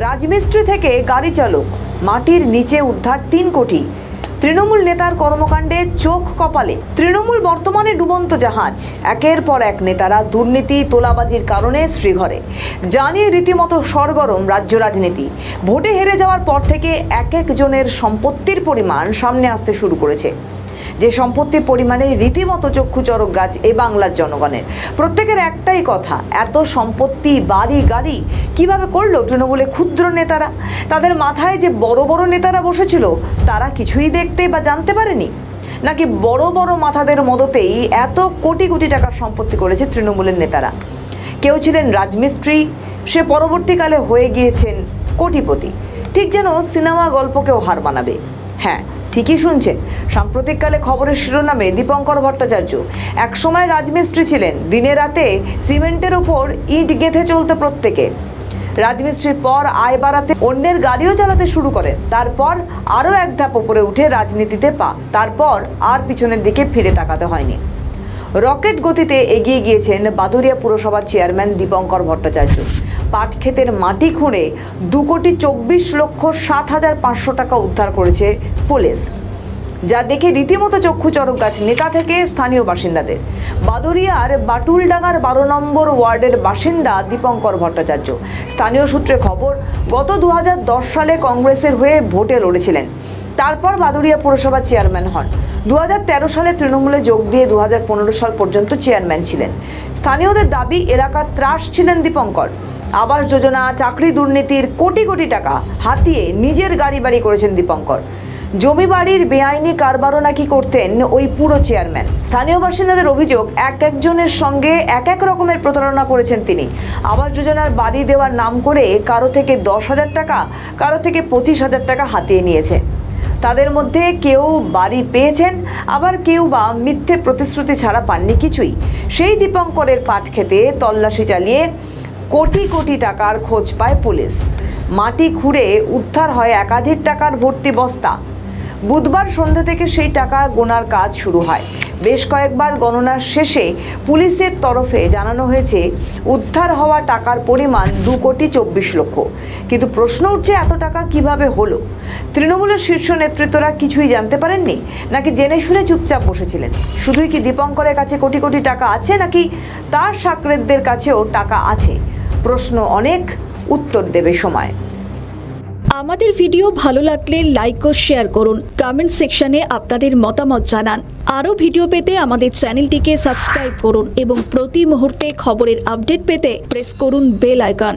রাজমিস্ত্রি থেকে গাড়ি চালক, মাটির নিচে উদ্ধার 3 কোটি। তৃণমূল নেতার কর্মকাণ্ডে চোখ কপালে। তৃণমূল বর্তমানে ডুবন্ত জাহাজ। একের পর এক নেতারা দুর্নীতি, তোলাবাজির কারণে শ্রীঘরে। জানিয়ে রীতিমতো সরগরম রাজ্য রাজনীতি। ভোটে হেরে যাওয়ার পর থেকে এক একজনের সম্পত্তির পরিমাণ সামনে আসতে শুরু করেছে, যে সম্পত্তির পরিমাণে রীতিমতো চক্ষু চড়ক গাছ এই বাংলার জনগণের। প্রত্যেকের একটাই কথা, এত সম্পত্তি, বাড়ি গাড়ি কিভাবে করলো তৃণমূলে ক্ষুদ্র নেতারা? তাদের মাথায় যে বড় বড় নেতারা বসেছিল তারা কিছুই দেখতে বা জানতে পারেনি, নাকি বড় বড় মাথাদের মদতেই এত কোটি কোটি টাকার সম্পত্তি করেছে তৃণমূলের নেতারা? কেউ ছিলেন রাজমিস্ত্রি, সে পরবর্তীকালে হয়ে গিয়েছেন কোটিপতি। ঠিক যেন সিনেমা গল্পকেও হার মানাবে। হ্যাঁ, ঠিকই শুনছেন, সাম্প্রতিককালে খবরের শিরোনামে দীপঙ্কর ভট্টাচার্য। একসময় রাজমিস্ত্রি ছিলেন, দিনে রাতে সিমেন্টের উপর ইট গেঁথে চলতে প্রত্যেকে। রাজমিস্ত্রির পর আয় বাড়াতে অন্যের গাড়িও চালাতে শুরু করেন। তারপর আরও এক ধাপ উপরে উঠে রাজনীতিতে পা। তারপর আর পিছনের দিকে ফিরে তাকাতে হয়নি। রকেট গতিতে এগিয়ে গিয়েছেন বাদুড়িয়া পুরসভার চেয়ারম্যান দীপঙ্কর ভট্টাচার্য। পাট ক্ষেতের মাটি খুঁড়ে 2,24,07,500 টাকা উদ্ধার করেছে পুলিশ, যা দেখে রীতিমতো চক্ষু চড়ক গাছ নেতা থেকে স্থানীয় বাসিন্দাদের। বাদুড়িয়ার বাটুলডাঙ্গার 12 নম্বর ওয়ার্ডের বাসিন্দা দীপঙ্কর ভট্টাচার্য। স্থানীয় সূত্রে খবর, গত 2010 সালে কংগ্রেসের হয়ে ভোটে লড়েছিলেন। তারপর বাদুড়িয়া পুরসভার চেয়ারম্যান হন। 2013 সালে তৃণমূলে যোগ দিয়ে 2015 সাল পর্যন্ত চেয়ারম্যান ছিলেন। স্থানীয়দের দাবি, এলাকার ত্রাস ছিলেন দীপঙ্কর। আবাস যোজনা, চাকরি দুর্নীতির কোটি কোটি টাকা হাতিয়ে নিজের গাড়ি বাড়ি করেছেন দীপঙ্কর। জমি বাড়ির বেআইনি কারবারও নাকি করতেন ওই পুরো চেয়ারম্যান। স্থানীয় বাসিন্দাদের অভিযোগ, এক একজনের সঙ্গে এক এক রকমের প্রতারণা করেছেন তিনি। আবাস যোজনার বাড়ি দেওয়ার নাম করে কারো থেকে 10,000 টাকা, কারো থেকে 25,000 টাকা হাতিয়ে নিয়েছে। তাদের মধ্যে কেউ বাড়ি পেয়েছেন, আবার কেউ বা মিথ্যে প্রতিশ্রুতি ছাড়া পাননি কিছুই। সেই দীপঙ্করের পাট খেতে তল্লাশি চালিয়ে কোটি কোটি টাকার খোঁজ পায় পুলিশ। মাটি খুঁড়ে উদ্ধার হয় একাধিক টাকার ভর্তি বস্তা। বুধবার সন্ধ্যা থেকে সেই টাকা গোনার কাজ শুরু হয়। বেশ কয়েকবার গণনার শেষে পুলিশের তরফে জানানো হয়েছে উদ্ধার হওয়া টাকার পরিমাণ 2,24,00,000। কিন্তু প্রশ্ন উঠছে, এত টাকা কিভাবে হলো? তৃণমূলের শীর্ষ নেতৃত্বরা কিছুই জানতে পারেননি, নাকি জেনে শুনে চুপচাপ বসেছিলেন? শুধুই কি দীপঙ্করের কাছে কোটি কোটি টাকা আছে, নাকি তার সাকরেদদের কাছেও টাকা আছে? প্রশ্ন অনেক, উত্তর দেবে সময়। আমাদের ভিডিও ভালো লাগলে লাইক ও শেয়ার করুন। কমেন্ট সেকশনে আপনাদের মতামত জানান। আরও ভিডিও পেতে আমাদের চ্যানেলটিকে সাবস্ক্রাইব করুন এবং প্রতি মুহূর্তে খবরের আপডেট পেতে প্রেস করুন বেল আইকন।